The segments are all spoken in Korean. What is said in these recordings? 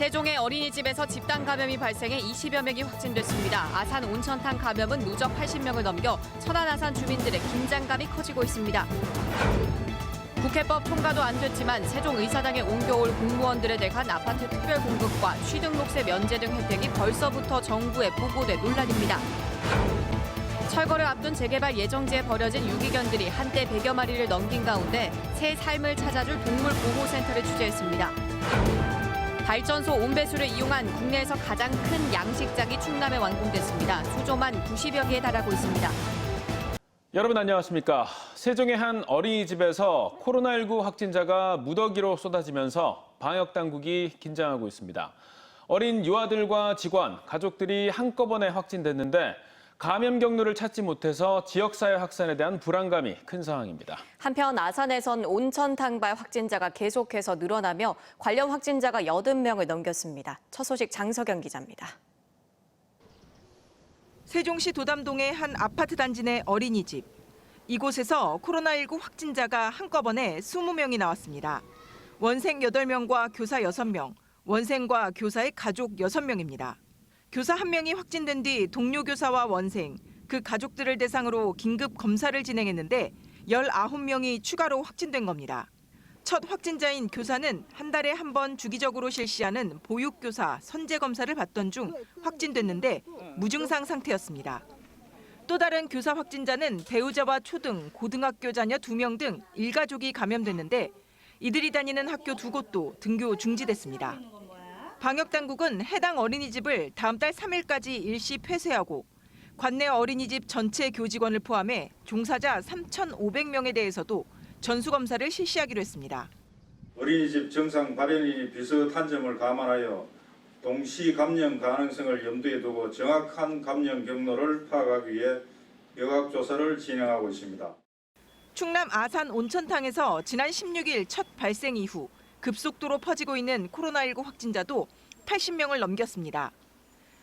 세종의 어린이집에서 집단 감염이 발생해 20여 명이 확진됐습니다. 아산 온천탕 감염은 누적 80명을 넘겨 천안 아산 주민들의 긴장감이 커지고 있습니다. 국회법 통과도 안 됐지만 세종의사당에 옮겨올 공무원들에 대한 아파트 특별 공급과 취등록세 면제 등 혜택이 벌써부터 정부에 보고돼 논란입니다. 철거를 앞둔 재개발 예정지에 버려진 유기견들이 한때 100여 마리를 넘긴 가운데 새 삶을 찾아줄 동물보호센터를 취재했습니다. 발전소 온배수를 이용한 국내에서 가장 큰 양식장이 충남에 완공됐습니다. 수조만 90여 개에 달하고 있습니다. 여러분 안녕하십니까. 세종의 한 어린이집에서 코로나19 확진자가 무더기로 쏟아지면서 방역당국이 긴장하고 있습니다. 어린 유아들과 직원, 가족들이 한꺼번에 확진됐는데 감염 경로를 찾지 못해서 지역사회 확산에 대한 불안감이 큰 상황입니다. 한편 아산에선 온천탕발 확진자가 계속해서 늘어나며 관련 확진자가 80명을 넘겼습니다. 첫 소식 장석영 기자입니다. 세종시 도담동의 한 아파트 단지 내 어린이집. 이곳에서 코로나19 확진자가 한꺼번에 20명이 나왔습니다. 원생 8명과 교사 6명, 원생과 교사의 가족 6명입니다. 교사 1명이 확진된 뒤 동료 교사와 원생, 그 가족들을 대상으로 긴급 검사를 진행했는데 19명이 추가로 확진된 겁니다. 첫 확진자인 교사는 한 달에 한 번 주기적으로 실시하는 보육교사 선제검사를 받던 중 확진됐는데 무증상 상태였습니다. 또 다른 교사 확진자는 배우자와 초등, 고등학교 자녀 2명 등 일가족이 감염됐는데 이들이 다니는 학교 2곳도 등교 중지됐습니다. 방역당국은 해당 어린이집을 다음 달 3일까지 일시 폐쇄하고 관내 어린이집 전체 교직원을 포함해 종사자 3,500명에 대해서도 전수검사를 실시하기로 했습니다. 어린이집 정상 발현이 비슷한 점을 감안하여 동시 감염 가능성을 염두에 두고 정확한 감염 경로를 파악하기 위해 역학조사를 진행하고 있습니다. 충남 아산 온천탕에서 지난 16일 첫 발생 이후 급속도로 퍼지고 있는 코로나19 확진자도 80명을 넘겼습니다.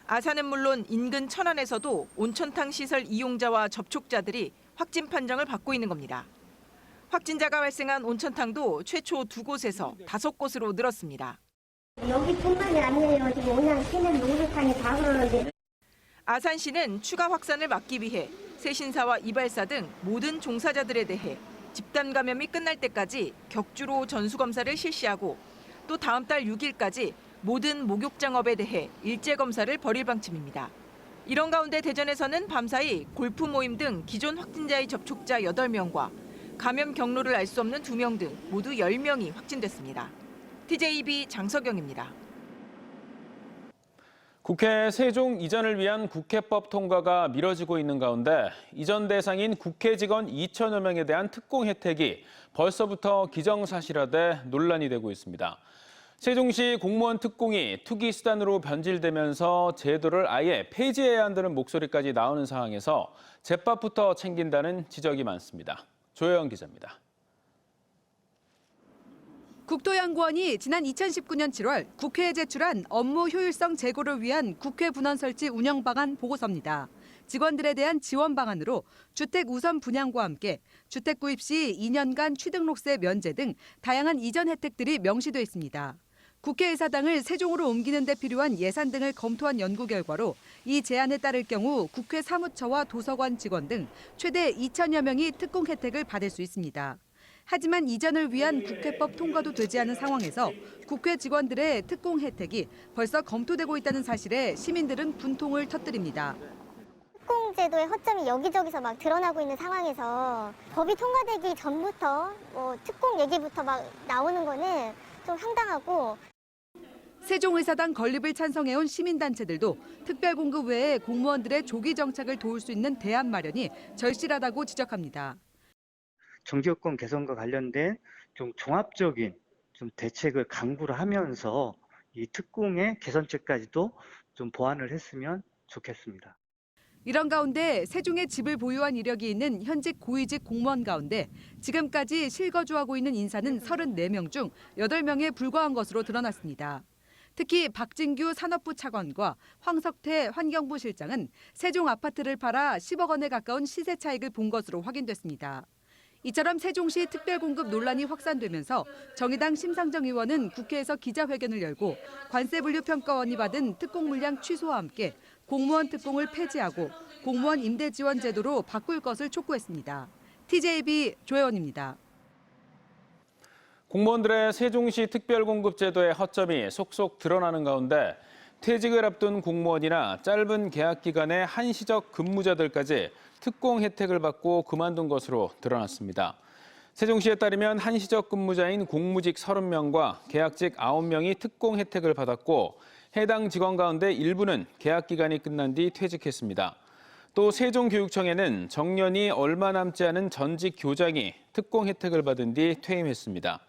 아산은 물론 인근 천안에서도 온천탕 시설 이용자와 접촉자들이 확진 판정을 받고 있는 겁니다. 확진자가 발생한 온천탕도 최초 2곳에서 5곳으로 늘었습니다. 여기뿐만이 아니에요. 지금 온양 시는 농수탕이 다 그러는데. 아산시는 추가 확산을 막기 위해 세신사와 이발사 등 모든 종사자들에 대해 집단 감염이 끝날 때까지 격주로 전수검사를 실시하고 또 다음 달 6일까지 모든 목욕장업에 대해 일제 검사를 벌일 방침입니다. 이런 가운데 대전에서는 밤사이 골프 모임 등 기존 확진자의 접촉자 8명과 감염 경로를 알 수 없는 2명 등 모두 10명이 확진됐습니다. TJB 장석영입니다. 국회 세종 이전을 위한 국회법 통과가 미뤄지고 있는 가운데 이전 대상인 국회 직원 2천여 명에 대한 특공 혜택이 벌써부터 기정사실화돼 논란이 되고 있습니다. 세종시 공무원 특공이 투기 수단으로 변질되면서 제도를 아예 폐지해야 한다는 목소리까지 나오는 상황에서 제밥부터 챙긴다는 지적이 많습니다. 조혜영 기자입니다. 국토연구원이 지난 2019년 7월 국회에 제출한 업무 효율성 제고를 위한 국회 분원 설치 운영 방안 보고서입니다. 직원들에 대한 지원 방안으로 주택 우선 분양과 함께 주택 구입 시 2년간 취등록세 면제 등 다양한 이전 혜택들이 명시돼 있습니다. 국회의사당을 세종으로 옮기는 데 필요한 예산 등을 검토한 연구 결과로 이 제안에 따를 경우 국회 사무처와 도서관 직원 등 최대 2천여 명이 특공 혜택을 받을 수 있습니다. 하지만 이전을 위한 국회법 통과도 되지 않은 상황에서 국회 직원들의 특공 혜택이 벌써 검토되고 있다는 사실에 시민들은 분통을 터뜨립니다. 특공제도의 허점이 여기저기서 막 드러나고 있는 상황에서 법이 통과되기 전부터 특공 얘기부터 막 나오는 거는 좀 황당하고. 세종의사당 건립을 찬성해온 시민단체들도 특별공급 외에 공무원들의 조기 정착을 도울 수 있는 대안 마련이 절실하다고 지적합니다. 정치여건 개선과 관련된 좀 종합적인 좀 대책을 강구를 하면서 이 특공의 개선책까지도 좀 보완을 했으면 좋겠습니다. 이런 가운데 세종에 집을 보유한 이력이 있는 현직 고위직 공무원 가운데 지금까지 실거주하고 있는 인사는 34명 중 8명에 불과한 것으로 드러났습니다. 특히 박진규 산업부 차관과 황석태 환경부 실장은 세종 아파트를 팔아 10억 원에 가까운 시세 차익을 본 것으로 확인됐습니다. 이처럼 세종시 특별공급 논란이 확산되면서 정의당 심상정 의원은 국회에서 기자회견을 열고 관세분류평가원이 받은 특공 물량 취소와 함께 공무원 특공을 폐지하고 공무원 임대 지원 제도로 바꿀 것을 촉구했습니다. TJB 조혜원입니다. 공무원들의 세종시 특별공급제도의 허점이 속속 드러나는 가운데 퇴직을 앞둔 공무원이나 짧은 계약 기간의 한시적 근무자들까지 특공 혜택을 받고 그만둔 것으로 드러났습니다. 세종시에 따르면 한시적 근무자인 공무직 30명과 계약직 9명이 특공 혜택을 받았고 해당 직원 가운데 일부는 계약 기간이 끝난 뒤 퇴직했습니다. 또 세종교육청에는 정년이 얼마 남지 않은 전직 교장이 특공 혜택을 받은 뒤 퇴임했습니다.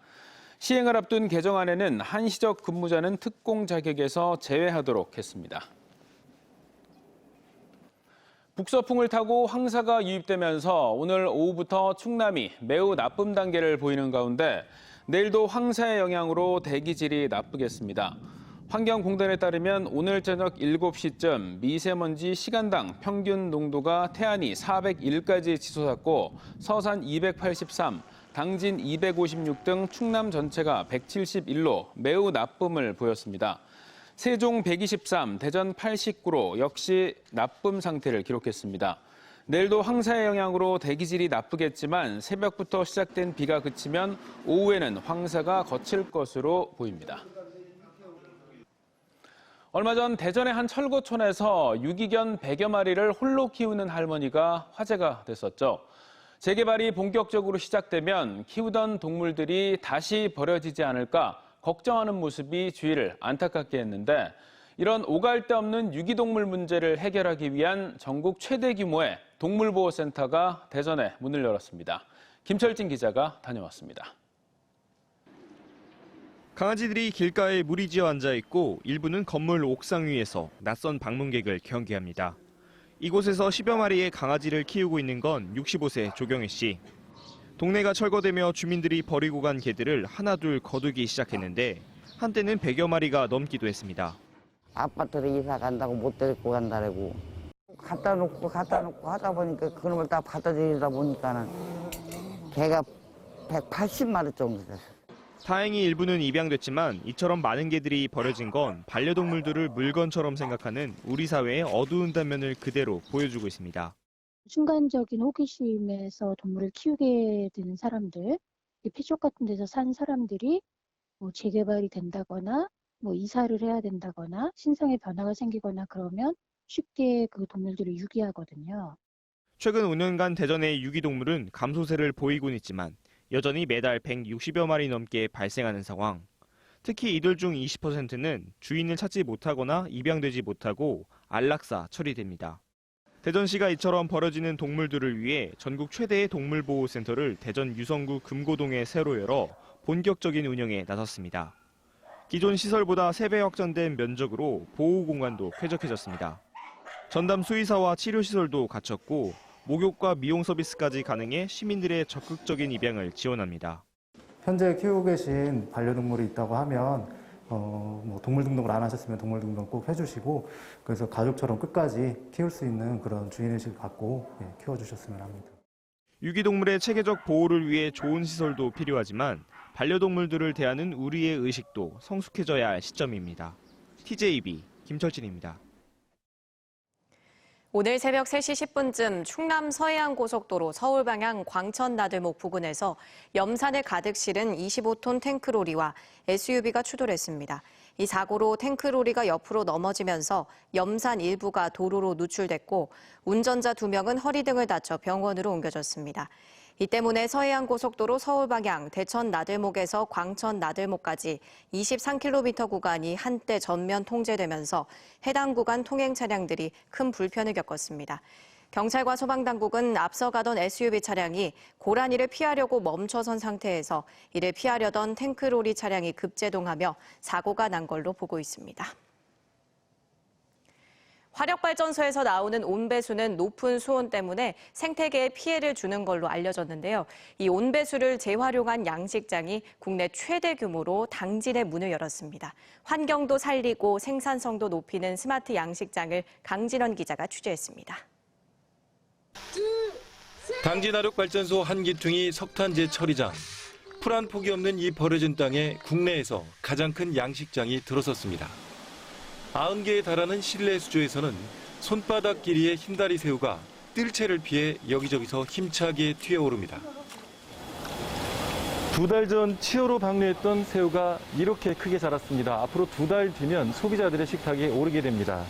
시행을 앞둔 개정안에는 한시적 근무자는 특공 자격에서 제외하도록 했습니다. 북서풍을 타고 황사가 유입되면서 오늘 오후부터 충남이 매우 나쁨 단계를 보이는 가운데 내일도 황사의 영향으로 대기질이 나쁘겠습니다. 환경공단에 따르면 오늘 저녁 7시쯤 미세먼지 시간당 평균 농도가 태안이 401까지 치솟았고 서산 283, 당진 256 등 충남 전체가 171로 매우 나쁨을 보였습니다. 세종 123, 대전 89로 역시 나쁨 상태를 기록했습니다. 내일도 황사의 영향으로 대기질이 나쁘겠지만 새벽부터 시작된 비가 그치면 오후에는 황사가 거칠 것으로 보입니다. 얼마 전 대전의 한 철거촌에서 유기견 100여 마리를 홀로 키우는 할머니가 화제가 됐었죠. 재개발이 본격적으로 시작되면 키우던 동물들이 다시 버려지지 않을까 걱정하는 모습이 주위를 안타깝게 했는데 이런 오갈 데 없는 유기동물 문제를 해결하기 위한 전국 최대 규모의 동물보호센터가 대전에 문을 열었습니다. 김철진 기자가 다녀왔습니다. 강아지들이 길가에 무리지어 앉아 있고 일부는 건물 옥상 위에서 낯선 방문객을 경계합니다. 이곳에서 10여 마리의 강아지를 키우고 있는 건 65세 조경혜 씨. 동네가 철거되며 주민들이 버리고 간 개들을 하나둘 거두기 시작했는데 한때는 100여 마리가 넘기도 했습니다. 아파트로 이사 간다고 못 데리고 간다고 갖다 놓고 하다 보니까 그놈을 다 갖다 드리다 보니까는 개가 180마리 정도 됐어요. 다행히 일부는 입양됐지만 이처럼 많은 개들이 버려진 건 반려동물들을 물건처럼 생각하는 우리 사회의 어두운 단면을 그대로 보여주고 있습니다. 순간적인 호기심에서 동물을 키우게 되는 사람들, 펫숍 같은 데서 산 사람들이 재개발이 된다거나 이사를 해야 된다거나 신상의 변화가 생기거나 그러면 쉽게 그 동물들을 유기하거든요. 최근 5년간 대전의 유기동물은 감소세를 보이곤 있지만 여전히 매달 160여 마리 넘게 발생하는 상황. 특히 이들 중 20%는 주인을 찾지 못하거나 입양되지 못하고 안락사 처리됩니다. 대전시가 이처럼 버려지는 동물들을 위해 전국 최대의 동물보호센터를 대전 유성구 금고동에 새로 열어 본격적인 운영에 나섰습니다. 기존 시설보다 3배 확장된 면적으로 보호 공간도 쾌적해졌습니다. 전담 수의사와 치료시설도 갖췄고 목욕과 미용 서비스까지 가능해 시민들의 적극적인 입양을 지원합니다. 현재 키우고 계신 반려동물이 있다고 하면 동물 등록을 안 하셨으면 동물 등록 꼭 해주시고 그래서 가족처럼 끝까지 키울 수 있는 그런 주인의식을 갖고 키워주셨으면 합니다. 유기동물의 체계적 보호를 위해 좋은 시설도 필요하지만 반려동물들을 대하는 우리의 의식도 성숙해져야 할 시점입니다. TJB 김철진입니다. 오늘 새벽 3시 10분쯤 충남 서해안고속도로 서울 방향 광천 나들목 부근에서 염산을 가득 실은 25톤 탱크로리와 SUV가 추돌했습니다. 이 사고로 탱크로리가 옆으로 넘어지면서 염산 일부가 도로로 누출됐고 운전자 2명은 허리 등을 다쳐 병원으로 옮겨졌습니다. 이 때문에 서해안고속도로 서울 방향 대천 나들목에서 광천 나들목까지 23km 구간이 한때 전면 통제되면서 해당 구간 통행 차량들이 큰 불편을 겪었습니다. 경찰과 소방당국은 앞서 가던 SUV 차량이 고라니를 피하려고 멈춰선 상태에서 이를 피하려던 탱크로리 차량이 급제동하며 사고가 난 걸로 보고 있습니다. 화력발전소에서 나오는 온배수는 높은 수온 때문에 생태계에 피해를 주는 걸로 알려졌는데요. 이 온배수를 재활용한 양식장이 국내 최대 규모로 당진의 문을 열었습니다. 환경도 살리고 생산성도 높이는 스마트 양식장을 강진원 기자가 취재했습니다. 둘, 셋! 당진화력발전소 한 기퉁이 석탄재 처리장. 풀 한 폭이 없는 이 버려진 땅에 국내에서 가장 큰 양식장이 들어섰습니다. 90개에 달하는 실내 수조에서는 손바닥 길이의 흰다리 새우가 뜰채를 피해 여기저기서 힘차게 튀어오릅니다. 2달 전 치어로 방류했던 새우가 이렇게 크게 자랐습니다. 앞으로 2달 뒤면 소비자들의 식탁에 오르게 됩니다.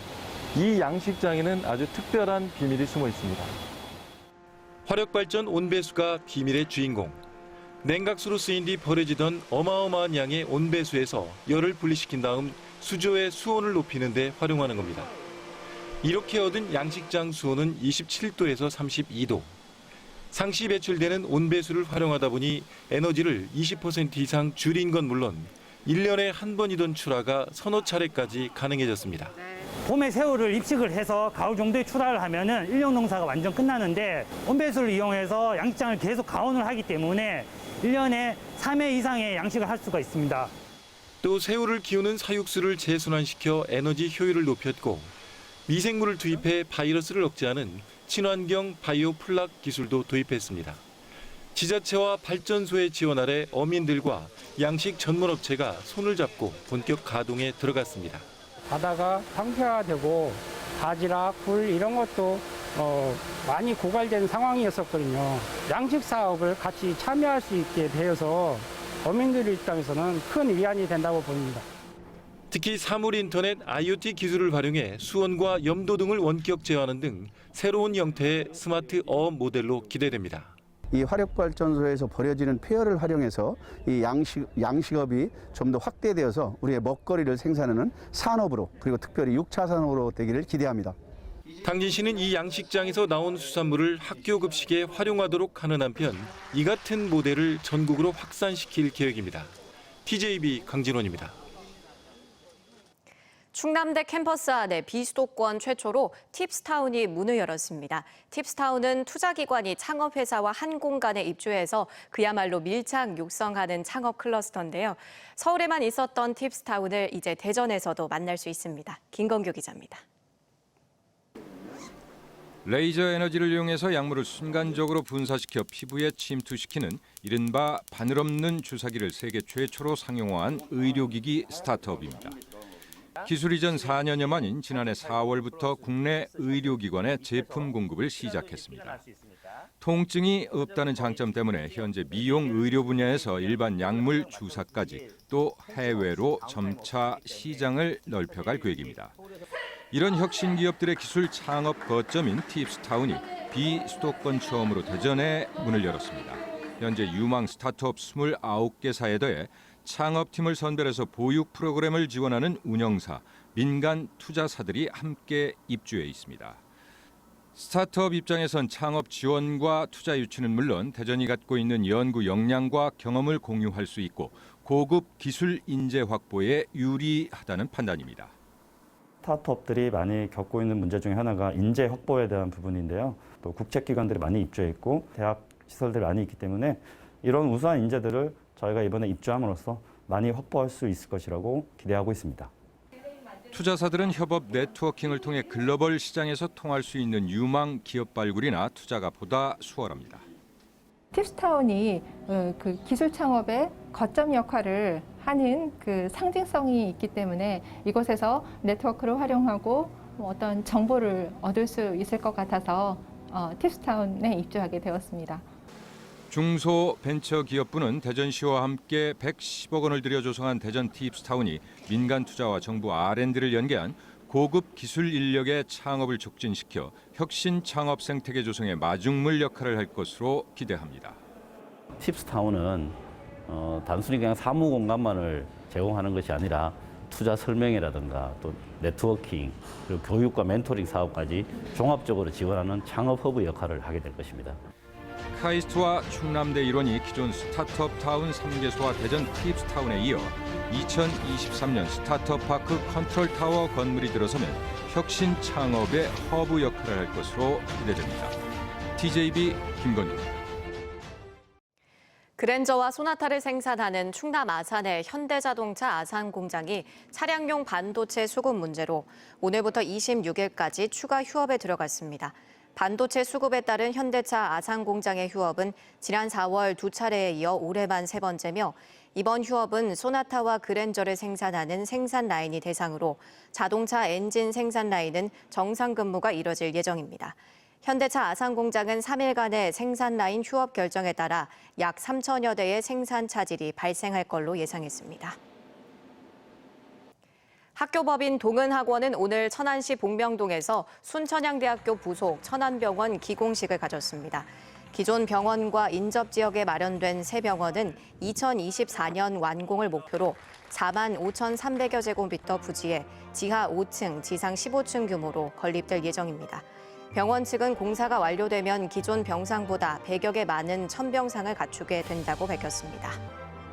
이 양식장에는 아주 특별한 비밀이 숨어 있습니다. 화력발전 온배수가 비밀의 주인공. 냉각수로 쓰인 뒤 버려지던 어마어마한 양의 온배수에서 열을 분리시킨 다음 수조의 수온을 높이는 데 활용하는 겁니다. 이렇게 얻은 양식장 수온은 27도에서 32도. 상시 배출되는 온배수를 활용하다 보니 에너지를 20% 이상 줄인 건 물론 1년에 한 번이던 출하가 서너 차례까지 가능해졌습니다. 봄에 새우를 입식을 해서 가을 정도에 출하를 하면은 일용 농사가 완전 끝나는데 온배수를 이용해서 양식장을 계속 가온을 하기 때문에 1년에 3회 이상의 양식을 할 수가 있습니다. 또 새우를 키우는 사육수를 재순환시켜 에너지 효율을 높였고 미생물을 투입해 바이러스를 억제하는 친환경 바이오 플락 기술도 도입했습니다. 지자체와 발전소의 지원 아래 어민들과 양식 전문업체가 손을 잡고 본격 가동에 들어갔습니다. 바다가 상태화되고 바지락, 굴 이런 것도 많이 고갈된 상황이었었거든요. 양식 사업을 같이 참여할 수 있게 되어서 어민들 입장에서는 큰 위안이 된다고 봅니다. 특히 사물인터넷 IoT 기술을 활용해 수온과 염도 등을 원격 제어하는 등 새로운 형태의 스마트 어업 모델로 기대됩니다. 이 화력발전소에서 버려지는 폐열을 활용해서 이 양식업이 좀 더 확대되어서 우리의 먹거리를 생산하는 산업으로 그리고 특별히 6차 산업으로 되기를 기대합니다. 당진시는 이 양식장에서 나온 수산물을 학교 급식에 활용하도록 하는 한편 이 같은 모델을 전국으로 확산시킬 계획입니다. TJB 강진원입니다. 충남대 캠퍼스 안에 비수도권 최초로 팁스타운이 문을 열었습니다. 팁스타운은 투자기관이 창업회사와 한 공간에 입주해서 그야말로 밀착 육성하는 창업 클러스터인데요. 서울에만 있었던 팁스타운을 이제 대전에서도 만날 수 있습니다. 김건규 기자입니다. 레이저 에너지를 이용해서 약물을 순간적으로 분사시켜 피부에 침투시키는 이른바 바늘 없는 주사기를 세계 최초로 상용화한 의료기기 스타트업입니다. 기술 이전 4년여 만인 지난해 4월부터 국내 의료기관에 제품 공급을 시작했습니다. 통증이 없다는 장점 때문에 현재 미용 의료 분야에서 일반 약물 주사까지 또 해외로 점차 시장을 넓혀갈 계획입니다. 이런 혁신 기업들의 기술 창업 거점인 팁스타운이 비수도권 처음으로 대전에 문을 열었습니다. 현재 유망 스타트업 29개사에 더해 창업팀을 선별해서 보육 프로그램을 지원하는 운영사, 민간 투자사들이 함께 입주해 있습니다. 스타트업 입장에선 창업 지원과 투자 유치는 물론 대전이 갖고 있는 연구 역량과 경험을 공유할 수 있고 고급 기술 인재 확보에 유리하다는 판단입니다. 스타트업들이 많이 겪고 있는 문제 중에 하나가 인재 확보에 대한 부분인데요. 또 국책기관들이 많이 입주해 있고 대학 시설들이 많이 있기 때문에 이런 우수한 인재들을 저희가 이번에 입주함으로써 많이 확보할 수 있을 것이라고 기대하고 있습니다. 투자사들은 협업 네트워킹을 통해 글로벌 시장에서 통할 수 있는 유망 기업 발굴이나 투자가 보다 수월합니다. 팁스타운이 그 기술 창업의 거점 역할을 하는 그 상징성이 있기 때문에 이곳에서 네트워크를 활용하고 어떤 정보를 얻을 수 있을 것 같아서 팁스타운에 입주하게 되었습니다. 중소벤처기업부는 대전시와 함께 110억 원을 들여 조성한 대전 팁스타운이 민간 투자와 정부 R&D를 연계한 고급 기술 인력의 창업을 촉진시켜 혁신 창업 생태계 조성의 마중물 역할을 할 것으로 기대합니다. 팁스타운은 단순히 그냥 사무 공간만을 제공하는 것이 아니라 투자 설명회라든가 또 네트워킹 그리고 교육과 멘토링 사업까지 종합적으로 지원하는 창업 허브 역할을 하게 될 것입니다. 카이스트와 충남대 일원이 기존 스타트업 타운 3개소와 대전 팁스타운에 이어 2023년 스타트업 파크 컨트롤 타워 건물이 들어서면 혁신 창업의 허브 역할을 할 것으로 기대됩니다. TJB 김건희입니다. 그랜저와 소나타를 생산하는 충남 아산의 현대자동차 아산 공장이 차량용 반도체 수급 문제로 오늘부터 26일까지 추가 휴업에 들어갔습니다. 반도체 수급에 따른 현대차 아산 공장의 휴업은 지난 4월 2차례에 이어 올해만 3번째며 이번 휴업은 소나타와 그랜저를 생산하는 생산 라인이 대상으로 자동차 엔진 생산 라인은 정상 근무가 이뤄질 예정입니다. 현대차 아산 공장은 3일간의 생산 라인 휴업 결정에 따라 약 3천여 대의 생산 차질이 발생할 걸로 예상했습니다. 학교법인 동은학원은 오늘 천안시 복명동에서 순천향대학교 부속 천안병원 기공식을 가졌습니다. 기존 병원과 인접 지역에 마련된 새 병원은 2024년 완공을 목표로 4만 5,300여 제곱미터 부지에 지하 5층, 지상 15층 규모로 건립될 예정입니다. 병원 측은 공사가 완료되면 기존 병상보다 100여 개 많은 천병상을 갖추게 된다고 밝혔습니다.